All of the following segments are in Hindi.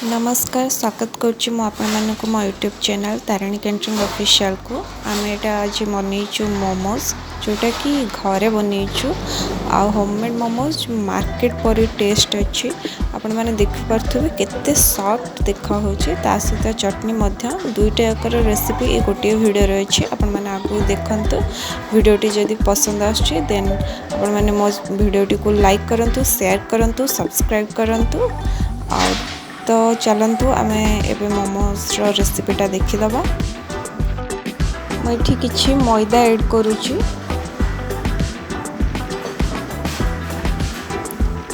नमस्कार स्वागत करुच्ची आपको मो यूट्यूब चैनल तारिणी कैंटरिंग ऑफिशियल को आम एटा आज बनईचु मोमोज जोटा कि घरे बनईचु आ होममेड मोमोज मार्केट पर टेस्ट अच्छी आपण मैंने देखिपे केते सॉफ्ट देखा होची ता सहित चटनी दुईटा याकर रेसिपी गोटे वीडियो रही आपण मैंने आगु देखंतु वीडियोटी जदि पसंद आछी देन आपण मैंने मो वीडियोटी को लाइक करंतु शेयर करंतु सब्सक्राइब करंतु तो चलतु आम ए मोमोज रेसिपीटा देखीदबा। मुझे किसी मैदा ऐड करुच्ची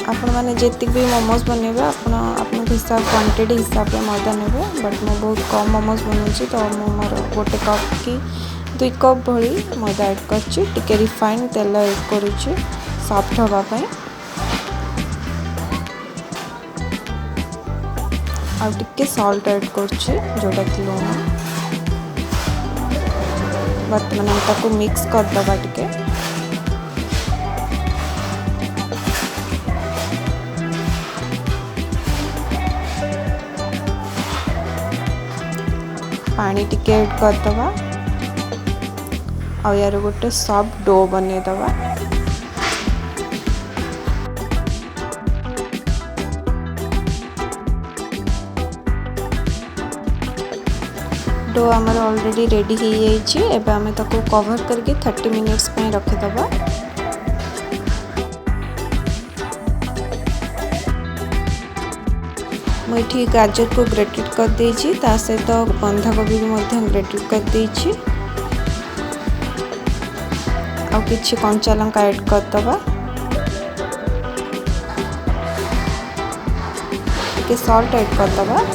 आपण मैंने जी भी मोमोज बनइबे आपण हिसाब क्वांटिटी हिसाब से मैदा नेबे बट मु बहुत कम मोमोज बनाऊँगी तो मोर गोटे कप कि 2 कप भली मैदा ऐड करछि टिके रिफाइन तेल ऐड करुच्ची सॉफ्ट होगापाई आ टिके सॉल्ट ऐड करछि जोटा कि लूण बर्तमान ताको मिक्स कर दबा टिके पानी टिके ऐड कर दबा आ यार गोटे सॉफ्ट डो बने दबा। डो आमर ऑलरेडी रेडी हो जाइए एबे आमे ताको कवर करके 30 मिनिट्स पे रखिदबा। मुझे गाजर को ग्रेटेड कर देछि ता सहित बंधा गोभी भी ग्रेटेड कर देछि आ किछि कंचा लंका ऐड कर दबा के सॉल्ट ऐड कर दबा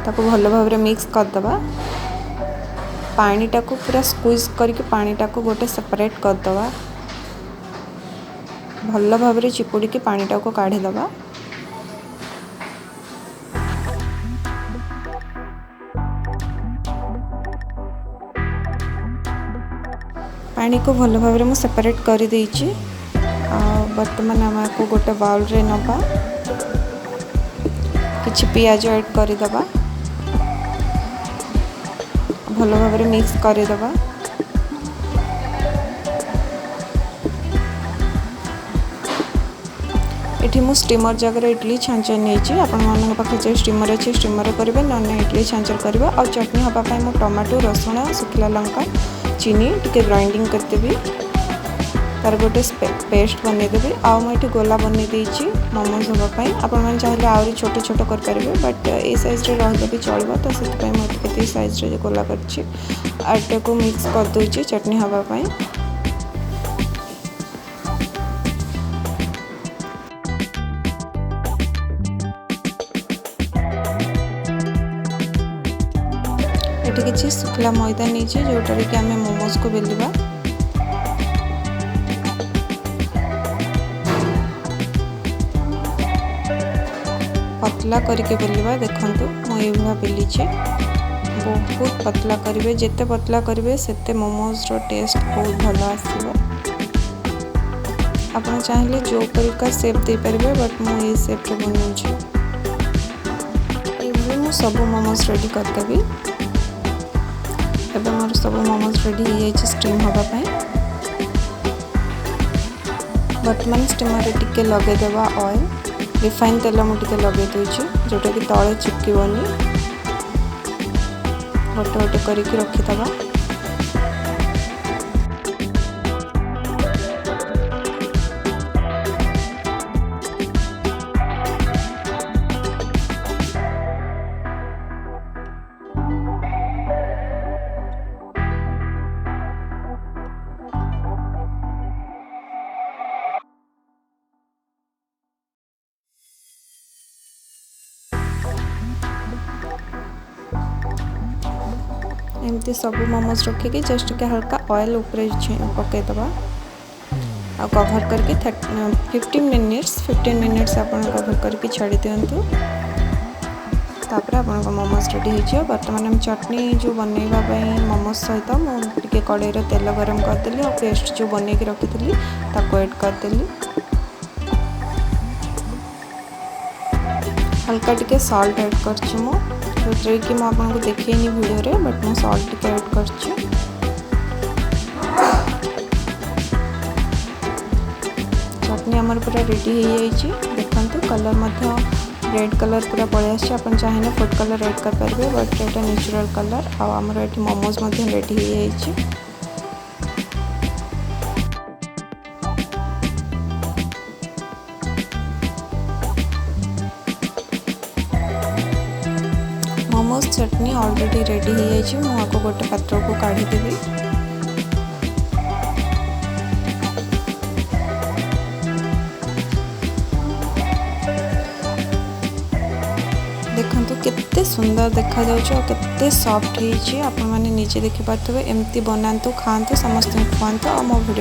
ताको भल भाव मिक्स कर दबा। पानी टाको पूरा स्क्वीज करके पानी टाको गोटे सेपरेट कर दबा भल भाव चिपुड़ी के पानी टाको काढ़ी दबा। पानी को भल भाव में सेपरेट कर देछि बर्तमान आम को गोटे बाउल रे नबा किछि पियाज ऐड कर दबा भल भाव मिक्स कर दबा। एठी मु स्टीमर जगह इडली छांचर नहीं आपण मान पाखे जो स्टीमर अच्छे स्टीमर करेंगे ना इडली छांचर करवा और चटनी हाँपाई मु टमाटो रसुण सुखला लंका चीनी टिके ग्राइंडिंग करदेवी तार गोटे पेस्ट बनईदेवी आउ मुझे गोला बनई देछि मोमोज हाँपाई आपण मैंने चाहिए आहरी छोट छोट करेंगे बट ए साइज रही भी चलो तो से मुझे साइज रे गोला करटा को मिक्स कर दूची चटनी हाँपाई। ये किसी सुखला मैदा नहीं जोटार कि आम मोमोज को बेलवा पतला करके बेलवा देखंतु मुझे बेलीचे बहुत पतला करेंगे जिते पतला करेंगे सेते मोमोज रो टेस्ट बहुत भल आसो। आप चाहिए जो तरीका शेप दे पारे बट मुझे शेप रे बनाऊँ मु सब मोमोज रेडी करदेवी एवं मोर सब मोमोज रेडी हो जाए स्टीम हाँपाई बर्तमान स्टीमर टिके लगेदेवा ऑयल रिफाइन तेल मुझे लगे दूची जोटा कि तले चिपकनी गोटे गोटे करके रखीदबा। एमती सब मोमोज रखिकी जस्ट के हल्का ऑयल ऊपर पकईदबा आ कवर करके 15 मिनिट्स आप कवर करके छाड़ी दिंतु तापर आप मोमोज रेडी हो। बर्तमान हम चटनी जो बनइबा मोमोज सहित मुझे कड़ाई तेल गरम करदेली और पेस्ट जो बनई रखी ताको ऐड करदेली हल्का टिके सॉल्ट ऐड करछि मु जोतरे कि मु आपनको देखैनी वीडियो रे बट मु सॉल्ट टिके ऐड करछि। चटनी हमर पूरा रेडी हो जाइए। देखंतु कलर मध्य रेड कलर पूरा पळे आछि। अपन चाहिए फूड कलर ऐड कर परबे बट एटा नेचुरल कलर आ हमर एठी मोमोज मध्य रेडी हो जाइए। मोमोज चटनी ऑलरेडी रेडी हो जाइए। मु आपको गोटे पात्र को काढ़ी देबी। देखंतु केते सुंदर देखा जाउछ और केते सॉफ्ट होईछि। आपण माने नीचे देखि पाथबे एम्ति बनांतु खांतु समस्त खांतु आ मो वीडियो